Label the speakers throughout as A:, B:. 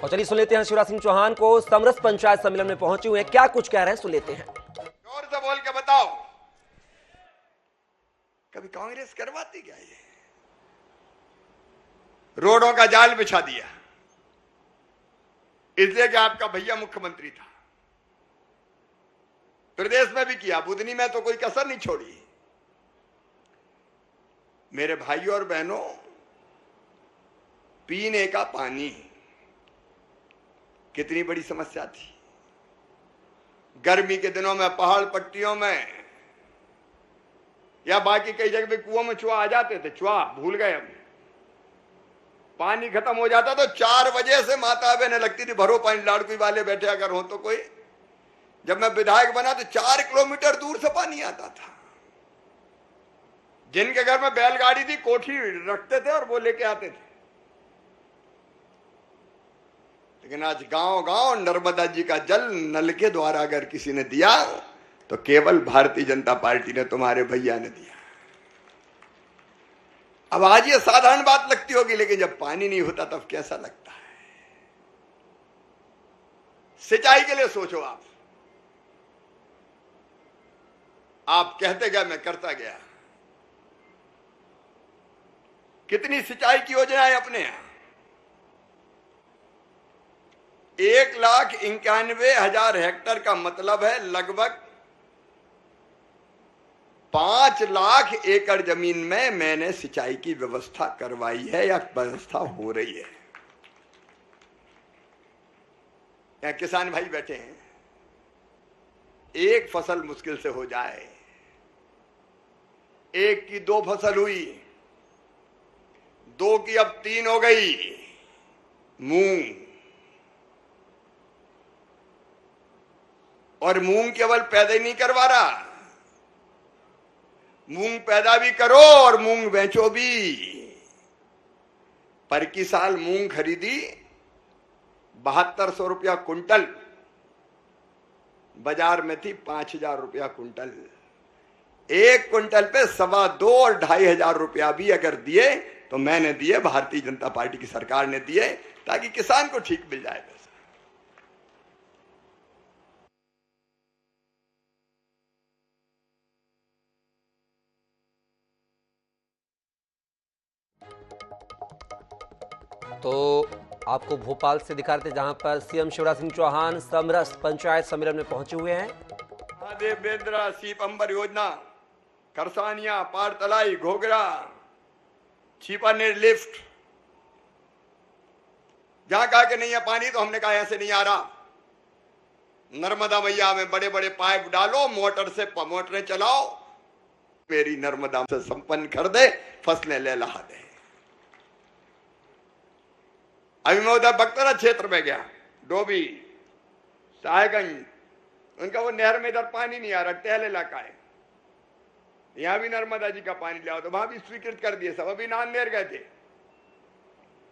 A: और चलिए सुन लेते हैं शिवराज सिंह चौहान को। समरस पंचायत सम्मेलन में पहुंचे हुए हैं, क्या कुछ कह रहे हैं सुन लेते हैं।
B: जोर से बोल के बताओ, कभी कांग्रेस करवाती क्या? ये रोडों का जाल बिछा दिया इसलिए कि आपका भैया मुख्यमंत्री था। प्रदेश में भी किया, बुधनी में तो कोई कसर नहीं छोड़ी। मेरे भाइयों और बहनों, पीने का पानी कितनी बड़ी समस्या थी। गर्मी के दिनों में पहाड़ पट्टियों में या बाकी कई जगह पे कुओं में चूहा आ जाते थे, चूहा भूल गए हम। पानी खत्म हो जाता तो 4 बजे से माता बहने लगती थी, भरो पानी, लाड़कुई वाले बैठे अगर हो तो कोई। जब मैं विधायक बना तो 4 किलोमीटर दूर से पानी आता था। जिनके घर में बैलगाड़ी थी, कोठी रखते थे और वो लेके आते थे। लेकिन आज गांव गांव नर्मदा जी का जल नल के द्वारा अगर किसी ने दिया तो केवल भारतीय जनता पार्टी ने, तुम्हारे भैया ने दिया। अब आज ये साधारण बात लगती होगी, लेकिन जब पानी नहीं होता तब कैसा लगता है। सिंचाई के लिए सोचो आप कहते गए, मैं करता गया। कितनी सिंचाई की योजनाएं अपने यहां, 1,91,000 हेक्टेयर का मतलब है लगभग 5 लाख एकड़ जमीन में मैंने सिंचाई की व्यवस्था करवाई है या व्यवस्था हो रही है। यहां किसान भाई बैठे हैं, एक फसल मुश्किल से हो जाए, एक की 2 फसल हुई, 2 की अब 3 हो गई। मूंग, और मूंग केवल पैदा ही नहीं करवा रहा, मूंग पैदा भी करो और मूंग बेचो भी। पर की साल मूंग खरीदी 7200 रुपया कुंटल, बाजार में थी 5000 रुपया कुंटल। 1 कुंटल पे 2.25 और 2500 रुपया भी अगर दिए तो मैंने दिए, भारतीय जनता पार्टी की सरकार ने दिए, ताकि किसान को ठीक मिल जाए।
A: तो आपको भोपाल से दिखा रहे थे, जहां पर सीएम शिवराज सिंह चौहान समरस पंचायत सम्मेलन में पहुंचे हुए हैं।
B: महादेव बेंद्रा सीप अंबर योजना, खरसानिया, पारतलाई, घोगरा, छिपानेर लिफ्ट, जहां कहा कि नहीं है पानी तो हमने कहा ऐसे नहीं आ रहा। नर्मदा मैया में बड़े बड़े पाइप डालो, मोटरें चलाओ, मेरी नर्मदा से संपन्न कर दे, फसलें ले लहा दे। अभी मैं उधर बक्तरा क्षेत्र में गया, डोभी, साहेबगंज, उनका वो नहर में इधर पानी नहीं आ रहा, टेल इलाका है, यहां भी नर्मदा जी का पानी ले आओ, तो वहां भी स्वीकृत कर दिए सब। अभी नांदेड़ गए थे,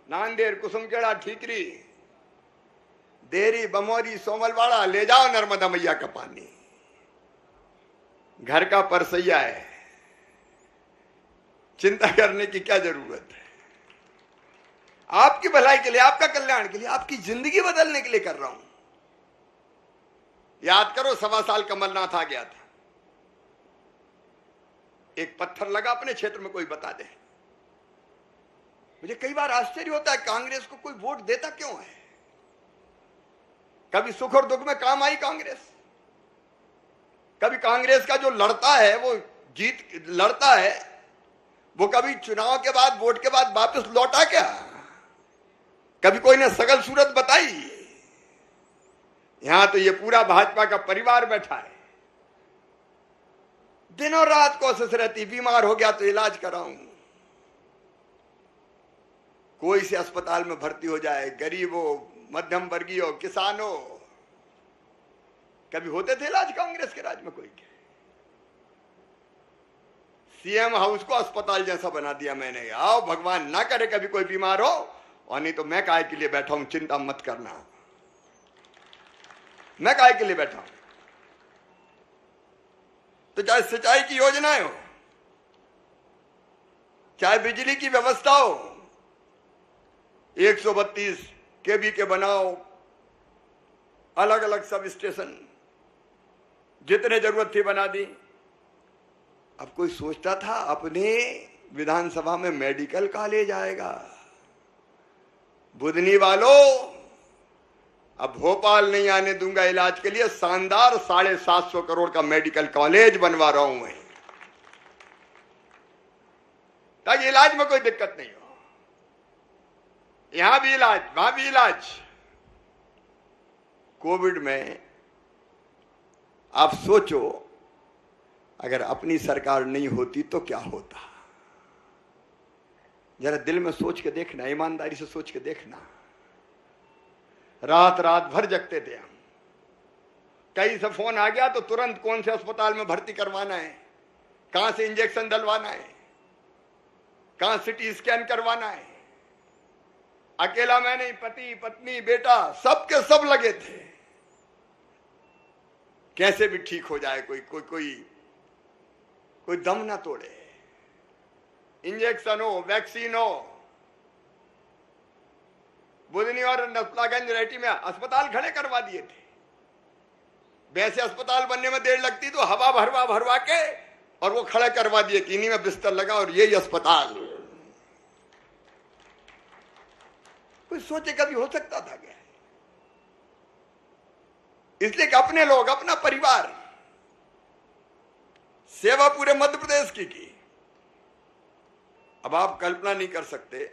B: नांदेड़, कुसुमखेड़ा, ठीकरी, देरी, बमोरी, सोमलवाड़ा, ले जाओ नर्मदा मैया का पानी। घर का परसैया है, चिंता करने की क्या जरूरत है। आपकी भलाई के लिए, आपका कल्याण के लिए, आपकी जिंदगी बदलने के लिए कर रहा हूं। याद करो, 1.25 साल कमलनाथ आ गया था, एक पत्थर लगा अपने क्षेत्र में, कोई बता दे। मुझे कई बार आश्चर्य होता है, कांग्रेस को कोई वोट देता क्यों है। कभी सुख और दुख में काम आई कांग्रेस। कभी कांग्रेस का जो लड़ता है वो लड़ता है, वो कभी चुनाव के बाद, वोट के बाद वापस लौटा क्या? कभी कोई ने सकल सूरत बताई? यहां तो ये पूरा भाजपा का परिवार बैठा है, दिनों रात कोशिश रहती, बीमार हो गया तो इलाज कराऊं, कोई से अस्पताल में भर्ती हो जाए, गरीब हो, मध्यम वर्गीय हो, किसान हो। कभी होते थे इलाज कांग्रेस के राज में कोई के? सीएम हाउस को अस्पताल जैसा बना दिया मैंने। आओ, भगवान ना करे कभी कोई बीमार हो, और नहीं तो मैं काहे के लिए बैठा हूं, चिंता मत करना। मैं काहे के लिए बैठा हूं? तो चाहे सिंचाई की योजनाएं हो, चाहे बिजली की व्यवस्था हो, 132 केबी के बनाओ, अलग अलग सब स्टेशन जितने जरूरत थी बना दी। अब कोई सोचता था अपने विधानसभा में मेडिकल कॉलेज आएगा? बुधनी वालों, अब भोपाल नहीं आने दूंगा इलाज के लिए, शानदार 750 करोड़ का मेडिकल कॉलेज बनवा रहा हूं मैं, ताकि इलाज में कोई दिक्कत नहीं हो। यहां भी इलाज, वहां भी इलाज। कोविड में आप सोचो, अगर अपनी सरकार नहीं होती तो क्या होता? जरा दिल में सोच के देखना, ईमानदारी से सोच के देखना। रात रात भर जगते थे हम। कहीं से फोन आ गया तो तुरंत कौन से अस्पताल में भर्ती करवाना है, कहां से इंजेक्शन डलवाना है, कहां सिटी स्कैन करवाना है। अकेला मैं नहीं, पति पत्नी बेटा सबके सब लगे थे, कैसे भी ठीक हो जाए, कोई कोई कोई कोई दम ना तोड़े, इंजेक्शन हो, वैक्सीन हो। बुधनी और नसलागंज रेटी में अस्पताल खड़े करवा दिए थे। वैसे अस्पताल बनने में देर लगती तो हवा भरवा के और वो खड़े करवा दिए कि इन्हीं में बिस्तर लगा और यही अस्पताल। कोई सोचे कभी हो सकता था क्या? इसलिए कि अपने लोग, अपना परिवार, सेवा पूरे मध्य प्रदेश की। अब आप कल्पना नहीं कर सकते,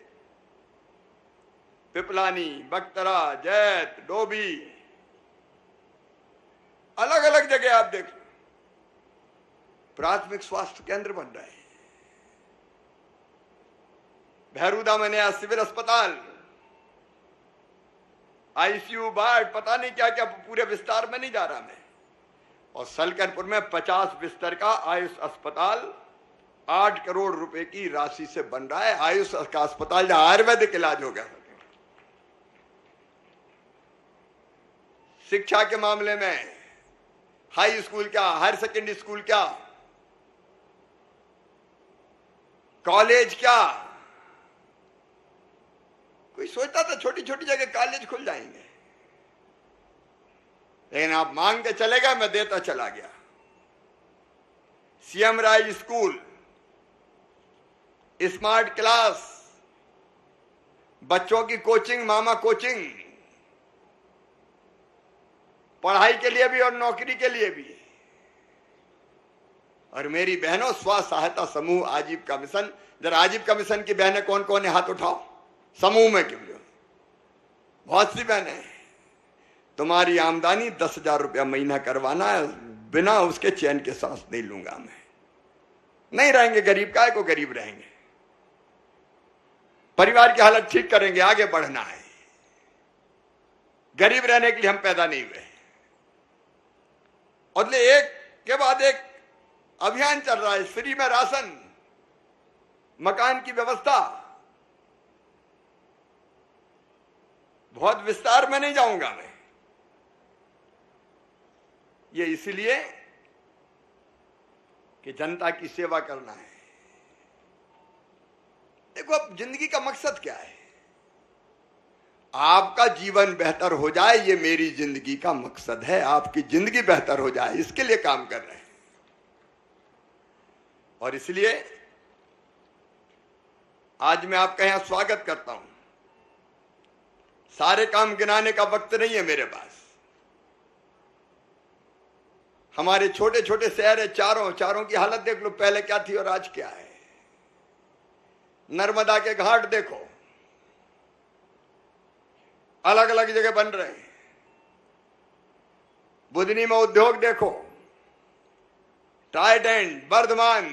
B: पिपलानी, बक्तरा, जैत, डोभी, अलग अलग जगह आप देख लो, प्राथमिक स्वास्थ्य केंद्र बन रहे हैं। भैरूदा में नया सिविल अस्पताल, आईसीयू, वार्ड, पता नहीं क्या क्या, पूरे विस्तार में नहीं जा रहा मैं। और सलकनपुर में 50 बिस्तर का आयुष अस्पताल 8 करोड़ रुपए की राशि से बन रहा है। आयुष का अस्पताल जहां आयुर्वेदिक इलाज हो गया। शिक्षा के मामले में हाई स्कूल क्या, हायर सेकेंडरी स्कूल क्या, कॉलेज क्या। कोई सोचता था छोटी छोटी जगह कॉलेज खुल जाएंगे, लेकिन आप मांग के चले गए, मैं देता चला गया। सीएम राय स्कूल, स्मार्ट क्लास, बच्चों की कोचिंग, मामा कोचिंग, पढ़ाई के लिए भी और नौकरी के लिए भी। और मेरी बहनों, स्वास्थ्य सहायता समूह आजीविका मिशन, जरा आजीविका मिशन की बहनें कौन कौन है हाथ उठाओ, समूह में क्यों? बहुत सी बहनें हैं। तुम्हारी आमदनी 10,000 रुपया महीना करवाना है, बिना उसके चैन के सांस नहीं लूंगा मैं। नहीं रहेंगे गरीब, काय को गरीब रहेंगे, परिवार की हालत ठीक करेंगे, आगे बढ़ना है। गरीब रहने के लिए हम पैदा नहीं हुए। और एक के बाद एक अभियान चल रहा है, फ्री में राशन, मकान की व्यवस्था। बहुत विस्तार में नहीं जाऊंगा मैं, ये इसलिए कि जनता की सेवा करना है। देखो, अब जिंदगी का मकसद क्या है? आपका जीवन बेहतर हो जाए, ये मेरी जिंदगी का मकसद है। आपकी जिंदगी बेहतर हो जाए, इसके लिए काम कर रहे हैं। और इसलिए आज मैं आपका यहां स्वागत करता हूं। सारे काम गिनाने का वक्त नहीं है मेरे पास। हमारे छोटे छोटे शहर है, चारों की हालत देख लो, पहले क्या थी और आज क्या है। नर्मदा के घाट देखो, अलग अलग जगह बन रहे हैं। बुधनी में उद्योग देखो, ट्राइडेंट, वर्धमान,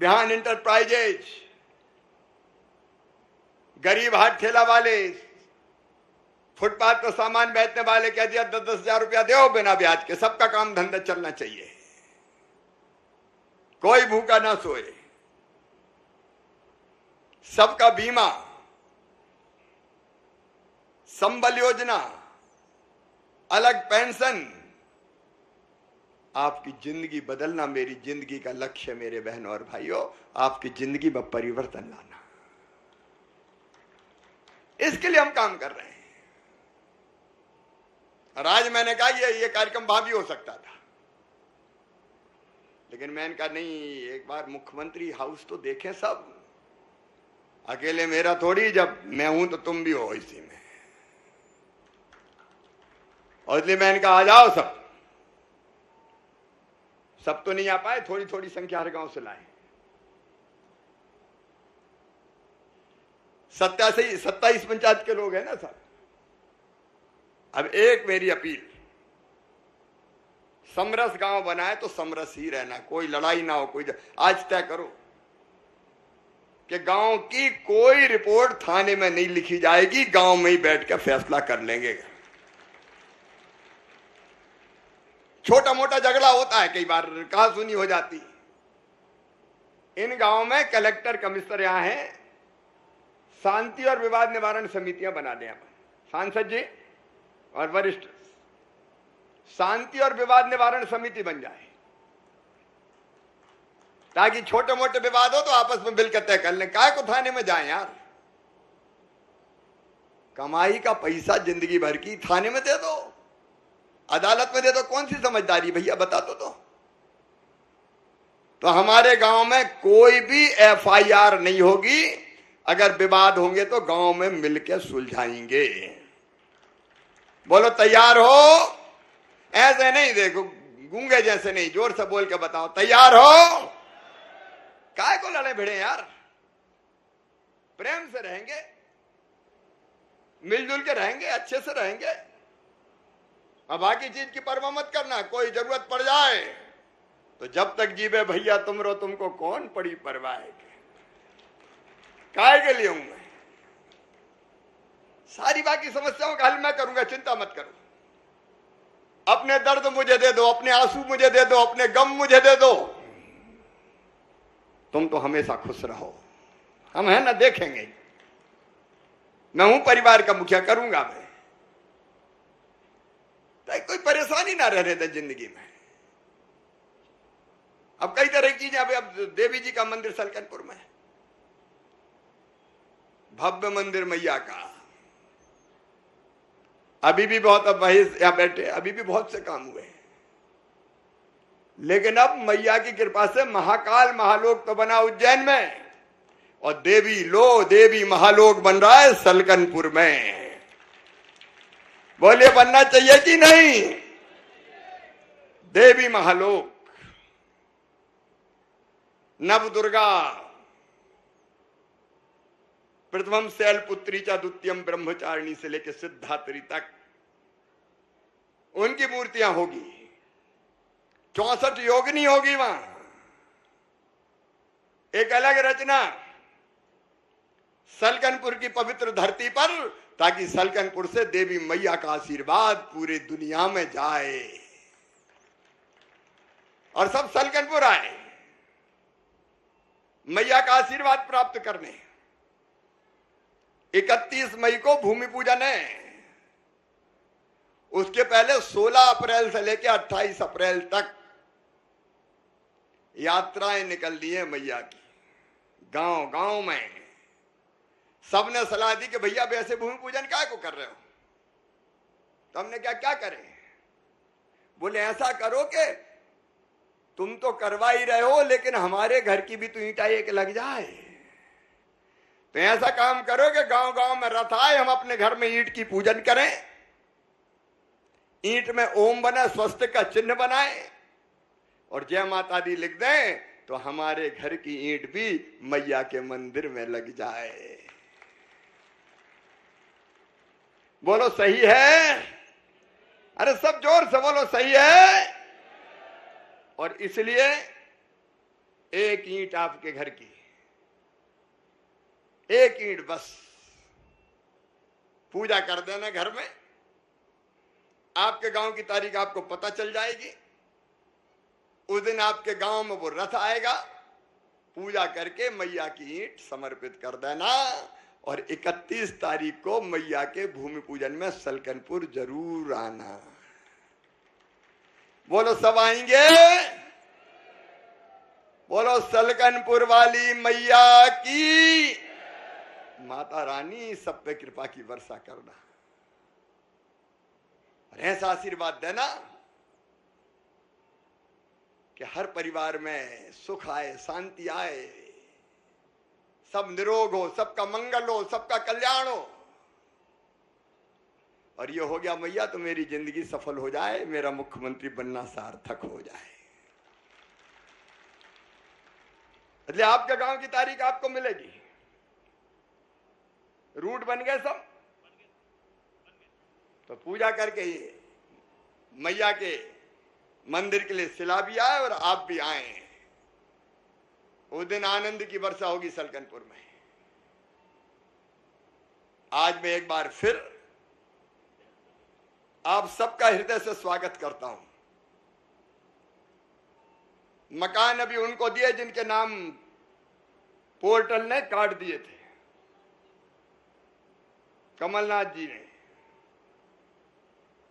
B: बिहान इंटरप्राइजेज, गरीब हाथ ठेला वाले, फुटपाथ पर सामान बेचने वाले, कह दिया 10-10 हजार रुपया दो बिना ब्याज के। सबका काम धंधा चलना चाहिए, कोई भूखा ना सोए। सबका बीमा, संबल योजना, अलग पेंशन। आपकी जिंदगी बदलना मेरी जिंदगी का लक्ष्य है मेरे बहनों और भाइयों। आपकी जिंदगी में परिवर्तन लाना। इसके लिए हम काम कर रहे हैं। और आज मैंने कहा ये कार्यक्रम वहां भी हो सकता था, लेकिन मैंने कहा नहीं, एक बार मुख्यमंत्री हाउस तो देखें सब, अकेले मेरा थोड़ी, जब मैं हूं तो तुम भी हो इसी में। और इसलिए मैंने कहा आ जाओ सब तो नहीं आ पाए, थोड़ी थोड़ी संख्या हर गांव से लाए। 27 पंचायत के लोग हैं ना साहब। अब एक मेरी अपील, समरस गांव बनाए तो समरस ही रहना, कोई लड़ाई ना हो, कोई आज तय करो कि गांव की कोई रिपोर्ट थाने में नहीं लिखी जाएगी, गांव में ही बैठ कर फैसला कर लेंगे। छोटा मोटा झगड़ा होता है, कई बार कहा सुनी हो जाती। इन गांव में कलेक्टर कमिश्नर यहां हैं, शांति और विवाद निवारण समितियां बना दें अपन, सांसद जी और वरिष्ठ शांति और विवाद निवारण समिति बन जाए, ताकि छोटे मोटे विवाद हो तो आपस में मिलकर तय कर लें। काय को थाने में जाएं यार, कमाई का पैसा जिंदगी भर की थाने में दे दो, अदालत में दे दो, कौन सी समझदारी भैया बता दो तो हमारे गांव में कोई भी FIR नहीं होगी। अगर विवाद होंगे तो गांव में मिलकर सुलझाएंगे। बोलो तैयार हो? ऐसे नहीं, देखो गूंगे जैसे नहीं, जोर से बोल के बताओ तैयार हो? काय को लड़े भिड़े यार, प्रेम से रहेंगे, मिलजुल के रहेंगे, अच्छे से रहेंगे। अब बाकी चीज की परवाह मत करना, कोई जरूरत पड़ जाए तो जब तक जीवे भैया तुम रो, तुमको कौन पड़ी परवाह है, काय के लिए हूं मैं। सारी बाकी समस्याओं का हल मैं करूंगा, चिंता मत करो। अपने दर्द मुझे दे दो, अपने आंसू मुझे दे दो, अपने गम मुझे दे दो, तुम तो हमेशा खुश रहो। हम है ना, देखेंगे। मैं हूं परिवार का मुखिया, करूंगा मैं, तो कोई परेशानी ना रहने दे जिंदगी में। अब कई तरह की चीजें, अब देवी जी का मंदिर सलकनपुर में, भव्य मंदिर मैया का, अभी भी बहुत, अब वही यहां बैठे, अभी भी बहुत से काम हुए, लेकिन अब मैया की कृपा से महाकाल महालोक तो बना उज्जैन में, और देवी महालोक बन रहा है सलकनपुर में। बोलिए बनना चाहिए कि नहीं? देवी महालोक, नव दुर्गा, प्रथमम शैलपुत्री चा द्वितीयम ब्रह्मचारिणी से लेकर सिद्धात्री तक उनकी मूर्तियां होगी। 64 योगिनी होगी वहां, एक अलग रचना सलकनपुर की पवित्र धरती पर, ताकि सलकनपुर से देवी मैया का आशीर्वाद पूरे दुनिया में जाए और सब सलकनपुर आए मैया का आशीर्वाद प्राप्त करने। 31 मई को भूमि पूजन है, उसके पहले 16 अप्रैल से लेकर 28 अप्रैल तक यात्राएं निकल दी है मैया की, गांव गांव में। सबने सलाह दी कि भैया वैसे भूमि पूजन क्या को कर रहे हो, तो हमने क्या करें? बोले ऐसा करो कि तुम तो करवा ही रहे हो, लेकिन हमारे घर की भी तो ईंटा एक लग जाए। तो ऐसा काम करो कि गांव गांव में रथ आए, हम अपने घर में ईंट की पूजन करें, ईंट में ओम बना, स्वस्तिक का चिन्ह बनाए और जय माता दी लिख दें, तो हमारे घर की ईंट भी मैया के मंदिर में लग जाए। बोलो सही है? अरे सब जोर से बोलो सही है। और इसलिए एक ईंट आपके घर की, एक ईंट बस, पूजा कर देना घर में। आपके गांव की तारीख आपको पता चल जाएगी, उस दिन आपके गांव में वो रथ आएगा, पूजा करके मैया की ईंट समर्पित कर देना। और 31 तारीख को मैया के भूमि पूजन में सलकनपुर जरूर आना। बोलो सब आएंगे? बोलो सलकनपुर वाली मैया की। माता रानी सब पे कृपा की वर्षा करना और ऐसा आशीर्वाद देना कि हर परिवार में सुख आए, शांति आए, सब निरोग हो, सबका मंगल हो, सबका कल्याण हो। और ये हो गया मैया तो मेरी जिंदगी सफल हो जाए, मेरा मुख्यमंत्री बनना सार्थक हो जाए। इसलिए आपके गांव की तारीख आपको मिलेगी। रूट बन गए सब, तो पूजा करके ये मैया के मंदिर के लिए शिला भी आए और आप भी आए। उस दिन आनंद की वर्षा होगी सलकनपुर में। आज मैं एक बार फिर आप सबका हृदय से स्वागत करता हूं। मकान अभी उनको दिए जिनके नाम पोर्टल ने काट दिए थे। कमलनाथ जी ने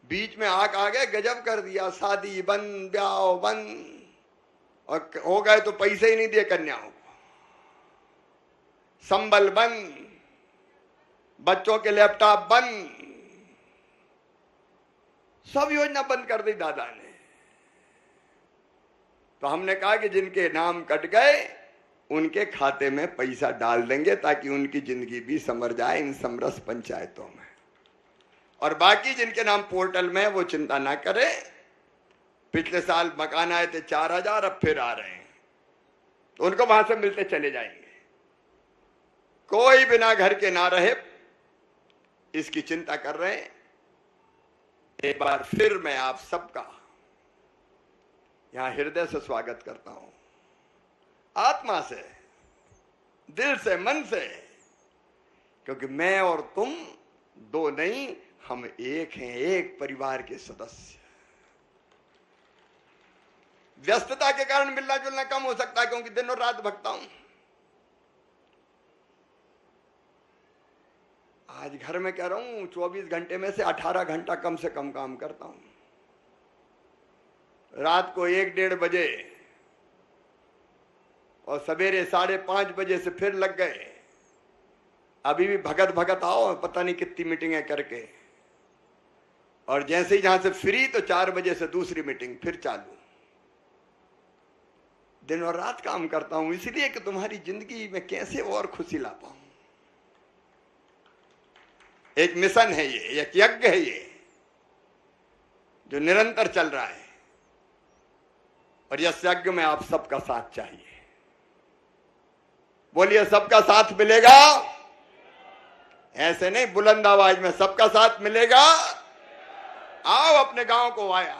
B: बीच में आग आ गए, गजब कर दिया, शादी बंद, ब्याह बंद, और हो गए तो पैसे ही नहीं दिए कन्याओं को, संबल बंद, बच्चों के लैपटॉप बंद, सब योजना बंद कर दी दादा ने। तो हमने कहा कि जिनके नाम कट गए उनके खाते में पैसा डाल देंगे ताकि उनकी जिंदगी भी संवर जाए इन समरस पंचायतों में। और बाकी जिनके नाम पोर्टल में वो चिंता ना करे। पिछले साल मकान आए थे 4000, अब फिर आ रहे हैं, तो उनको वहां से मिलते चले जाएंगे। कोई बिना घर के ना रहे, इसकी चिंता कर रहे हैं। एक बार फिर मैं आप सबका यहां हृदय से स्वागत करता हूं, आत्मा से, दिल से, मन से, क्योंकि मैं और तुम दो नहीं, हम एक हैं, एक परिवार के सदस्य। व्यस्तता के कारण मिलना जुलना कम हो सकता है, क्योंकि दिन और रात भगता हूं। आज घर में कह रहा हूं 24 घंटे में से 18 घंटा कम से कम काम करता हूं। रात को 1-1:30 बजे और सवेरे 5:30 बजे से फिर लग गए। अभी भी भगत भगत आओ, पता नहीं कितनी मीटिंगें करके, और जैसे ही जहां से फ्री तो 4 बजे से दूसरी मीटिंग फिर चालू। दिन और रात काम करता हूं इसलिए कि तुम्हारी जिंदगी में कैसे और खुशी ला पाऊं। एक मिशन है ये, एक यज्ञ है ये, जो निरंतर चल रहा है, और इस यज्ञ में आप सबका साथ चाहिए। बोलिए सबका साथ मिलेगा? ऐसे नहीं, बुलंद आवाज में सबका साथ मिलेगा। आओ अपने गांव को आया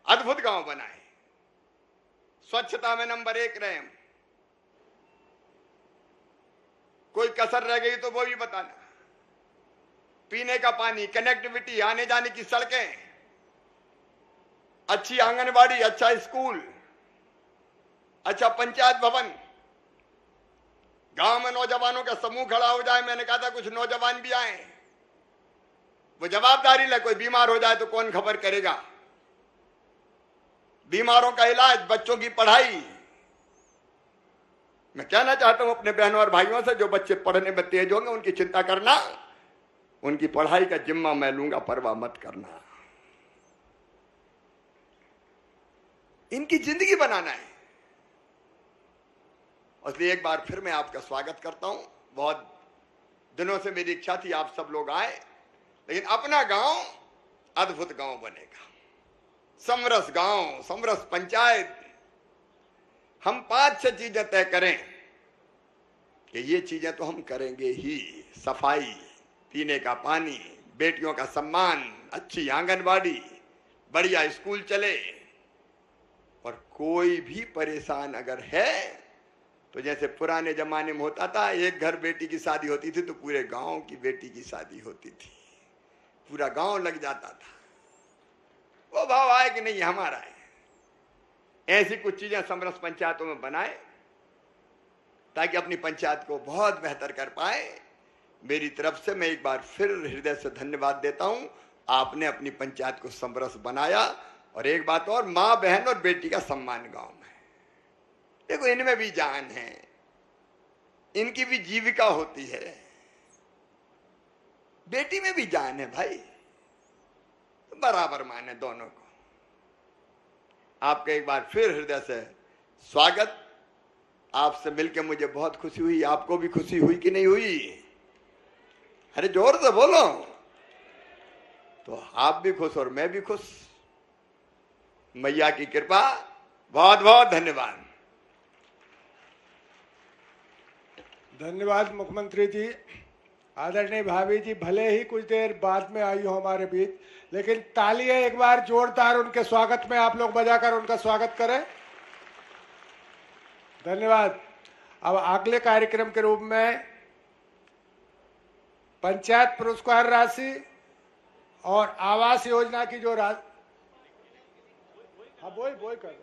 B: अद्भुत गांव बनाए, स्वच्छता में नंबर 1 रहे। कोई कसर रह गई तो वो भी बताना। पीने का पानी, कनेक्टिविटी, आने जाने की सड़कें, अच्छी आंगनबाड़ी, अच्छा स्कूल, अच्छा पंचायत भवन, गांव में नौजवानों का समूह खड़ा हो जाए। मैंने कहा था कुछ नौजवान भी आए, वो जवाबदारी ले। कोई बीमार हो जाए तो कौन खबर करेगा? बीमारों का इलाज, बच्चों की पढ़ाई। मैं कहना चाहता हूं अपने बहनों और भाइयों से, जो बच्चे पढ़ने में तेज होंगे उनकी चिंता करना, उनकी पढ़ाई का जिम्मा मैं लूंगा, परवाह मत करना। इनकी जिंदगी बनाना है। इसलिए एक बार फिर मैं आपका स्वागत करता हूं। बहुत दिनों से मेरी इच्छा थी आप सब लोग आए, लेकिन अपना गांव अद्भुत गांव बनेगा, समरस गांव, समरस पंचायत। हम 5-6 चीजें तय करें कि ये चीजें तो हम करेंगे ही। सफाई, पीने का पानी, बेटियों का सम्मान, अच्छी आंगनबाड़ी, बढ़िया स्कूल चले, और कोई भी परेशान अगर है तो जैसे पुराने जमाने में होता था, एक घर बेटी की शादी होती थी तो पूरे गांव की बेटी की शादी होती थी, पूरा गांव लग जाता था। वो भाव आए कि नहीं हमारा है। ऐसी कुछ चीजें समरस पंचायतों में बनाए ताकि अपनी पंचायत को बहुत बेहतर कर पाए। मेरी तरफ से मैं एक बार फिर हृदय से धन्यवाद देता हूं। आपने अपनी पंचायत को समरस बनाया। और एक बात और, मां, बहन और बेटी का सम्मान गांव में। देखो इनमें भी जान है, इनकी भी जीविका होती है। बेटी में भी जान है भाई, बराबर माने दोनों को। आपका एक बार फिर हृदय से स्वागत। आपसे मिलकर मुझे बहुत खुशी हुई। आपको भी खुशी हुई कि नहीं हुई? अरे जोर से बोलो। तो आप भी खुश और मैं भी खुश। मैया की कृपा। बहुत बहुत धन्यवाद।
C: धन्यवाद मुख्यमंत्री जी। आदरणीय भाभी जी भले ही कुछ देर बाद में आई हो हमारे बीच, लेकिन तालियां एक बार जोरदार उनके स्वागत में आप लोग बजाकर उनका स्वागत करें। धन्यवाद। अब अगले कार्यक्रम के रूप में पंचायत पुरस्कार राशि और आवास योजना की जो राशि, हाँ वही कर रहे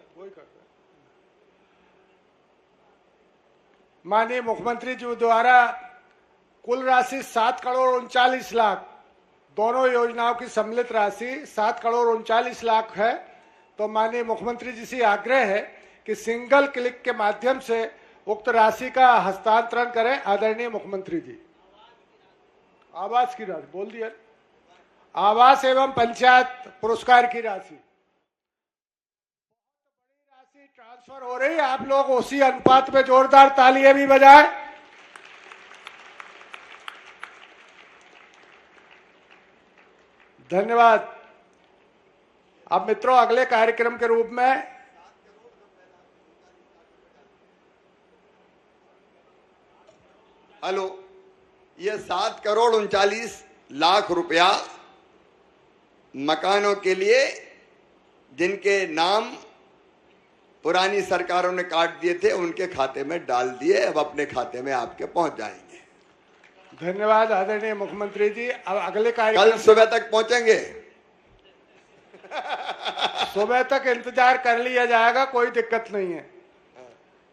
C: माननीय मुख्यमंत्री जी द्वारा कुल राशि 7,39,00,000, दोनों योजनाओं की सम्मिलित राशि 7,39,00,000 है। तो माननीय मुख्यमंत्री जी से आग्रह है कि सिंगल क्लिक के माध्यम से उक्त राशि का हस्तांतरण करें। आदरणीय मुख्यमंत्री जी, आवास की राशि बोल दिया, आवास एवं पंचायत पुरस्कार की राशि ट्रांसफर हो रही है। आप लोग उसी अनुपात में जोरदार तालियां भी बजाएं। धन्यवाद। अब मित्रों अगले कार्यक्रम के रूप में
B: हेलो, ये 7,39,00,000 रुपया मकानों के लिए जिनके नाम पुरानी सरकारों ने काट दिए थे उनके खाते में डाल दिए। अब अपने खाते में आपके पहुंच जाएंगे।
C: धन्यवाद आदरणीय मुख्यमंत्री जी। अब अगले कार्यक्रम
B: कल सुबह तक पहुंचेंगे।
C: सुबह तक इंतजार कर लिया जाएगा, कोई दिक्कत नहीं है।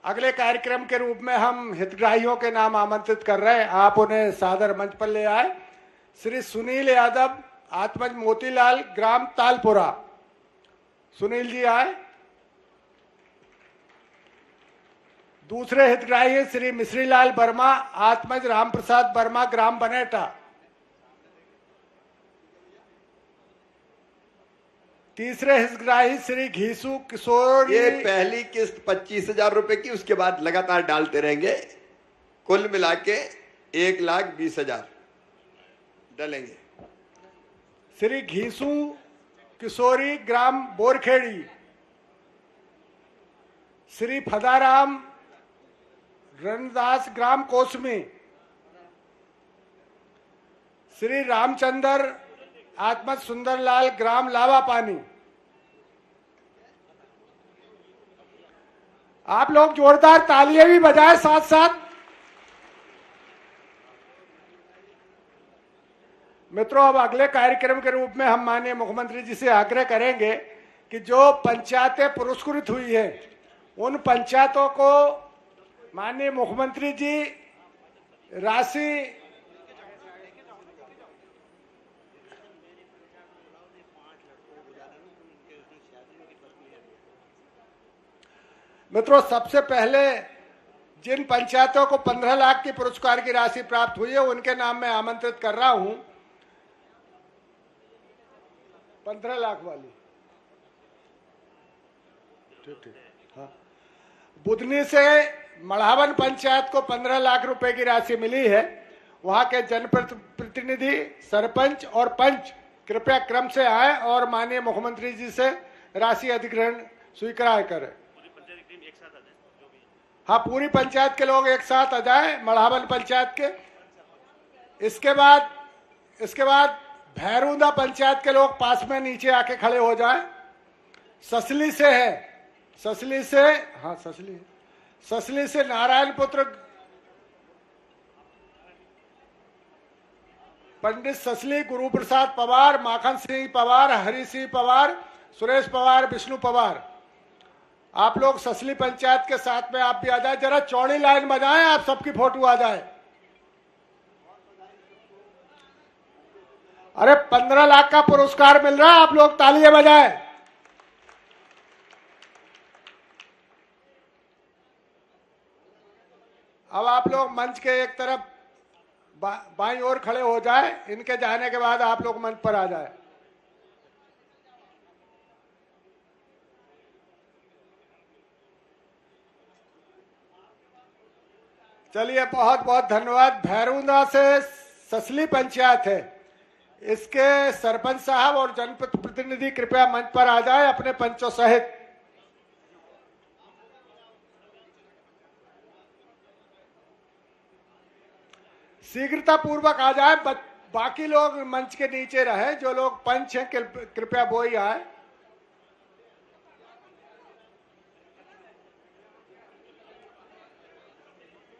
C: अगले कार्यक्रम के रूप में हम हितग्राहियों के नाम आमंत्रित कर रहे हैं। आप उन्हें सादर मंच पर ले आए। श्री सुनील यादव, आत्मज मोतीलाल, ग्राम तालपुरा। सुनील जी आए। दूसरे हितग्राही श्री मिश्रीलाल वर्मा, आत्मज रामप्रसाद वर्मा, ग्राम बनेटा। तीसरे हितग्राही श्री घीसू किशोर।
B: ये पहली किस्त 25,000 रुपए की, उसके बाद लगातार डालते रहेंगे। कुल मिला के 1,20,000 डालेंगे।
C: श्री घीसू किशोरी, ग्राम बोरखेड़ी। श्री फदाराम रणदास, ग्राम कोसमी। श्री रामचंद्र आत्मज सुंदरलाल, ग्राम लावा पानी। आप लोग जोरदार तालियां भी बजाएं साथ साथ। मित्रों अब अगले कार्यक्रम के रूप में हम माननीय मुख्यमंत्री जी से आग्रह करेंगे कि जो पंचायतें पुरस्कृत हुई है उन पंचायतों को माननीय मुख्यमंत्री जी राशि मित्रों सबसे पहले जिन पंचायतों को 15 लाख की पुरस्कार की राशि प्राप्त हुई है उनके नाम मैं आमंत्रित कर रहा हूं। 15 लाख वाली ठीक। हाँ, बुधनी से मढ़ावन पंचायत को 15 लाख रुपए की राशि मिली है। वहां के जनप्रतिनिधि, सरपंच और पंच कृपया क्रम से आए और माननीय मुख्यमंत्री जी से राशि अधिग्रहण स्वीकार करें। हाँ, पूरी पंचायत के लोग एक साथ आ जाए, मढ़ावन पंचायत के। इसके बाद भैरूंदा पंचायत के लोग पास में नीचे आके खड़े हो जाएं। ससली से है, ससली से, हाँ ससली से नारायण पुत्र पंडित ससली, गुरु प्रसाद पवार, माखन सिंह पवार, हरि सिंह पवार, सुरेश पवार, विष्णु पवार। आप लोग ससली पंचायत के साथ में आप भी आ जाए। जरा चौड़ी लाइन बजाएं, आप सबकी फोटो आ जाए। अरे 15 लाख का पुरस्कार मिल रहा है, आप लोग तालियां बजाएं। अब आप लोग मंच के एक तरफ बाईं ओर खड़े हो जाए। इनके जाने के बाद आप लोग मंच पर आ जाए। चलिए, बहुत बहुत धन्यवाद। भैरूंदा से ससली पंचायत है, इसके सरपंच साहब और जनपद प्रतिनिधि कृपया मंच पर आ जाए अपने पंचों सहित। शीघ्रता पूर्वक आ जाए। बाकी लोग मंच के नीचे रहे, जो लोग पंच हैं कृपया वो ही आए।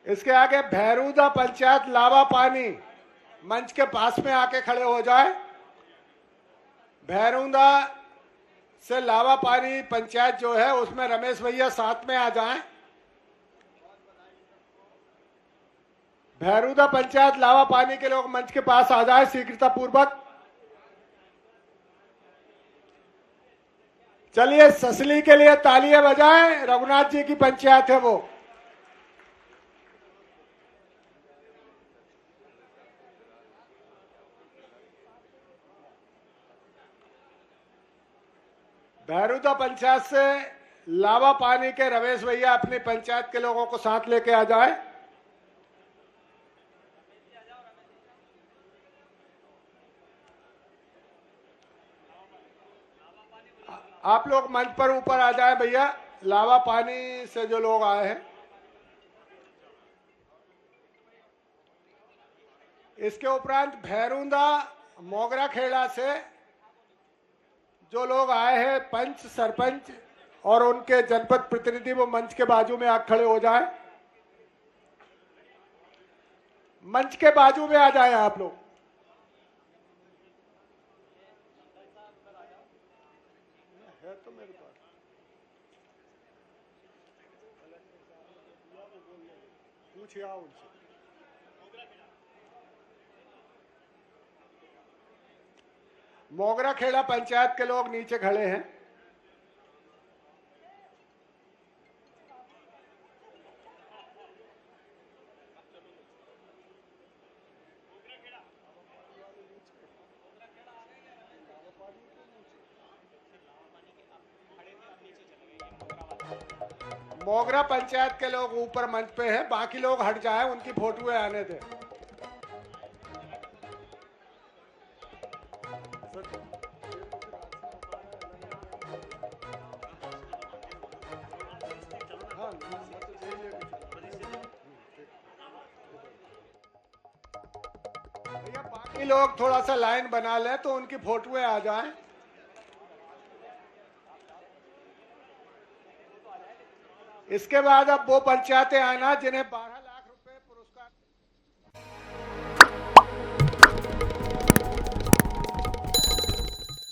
C: इसके आगे भैरूदा पंचायत लावा पानी मंच के पास में आके खड़े हो जाए। भैरूदा से लावा पानी पंचायत जो है उसमें रमेश भैया साथ में आ जाएं। भैरूदा पंचायत लावा पानी के लोग मंच के पास आ जाए शीघ्रता पूर्वक। चलिए, ससली के लिए तालियां बजाएं। रघुनाथ जी की पंचायत है वो। भैरूदा पंचायत से लावा पानी के रमेश भैया अपनी पंचायत के लोगों को साथ लेके आ जाए। आप लोग मंच पर ऊपर आ जाए भैया, लावा पानी से जो लोग आए हैं। इसके उपरांत भैरूदा मोगरा खेड़ा से जो लोग आए हैं, पंच सरपंच और उनके जनपद प्रतिनिधि, वो मंच के बाजू में आकर खड़े हो जाए। मंच के बाजू में आ जाए आप लोग। है तो मेरे पास पूछिए उनसे। मोगरा खेड़ा पंचायत के लोग नीचे खड़े हैं। मोगरा पंचायत के लोग ऊपर मंच पे हैं, बाकी लोग हट जाए, उनकी फोटोएं आने दें। भैया बाकी लोग थोड़ा सा लाइन बना लें तो उनकी फोटोएं आ जाएं। इसके बाद अब वो पंचायतें आना जिन्हें 12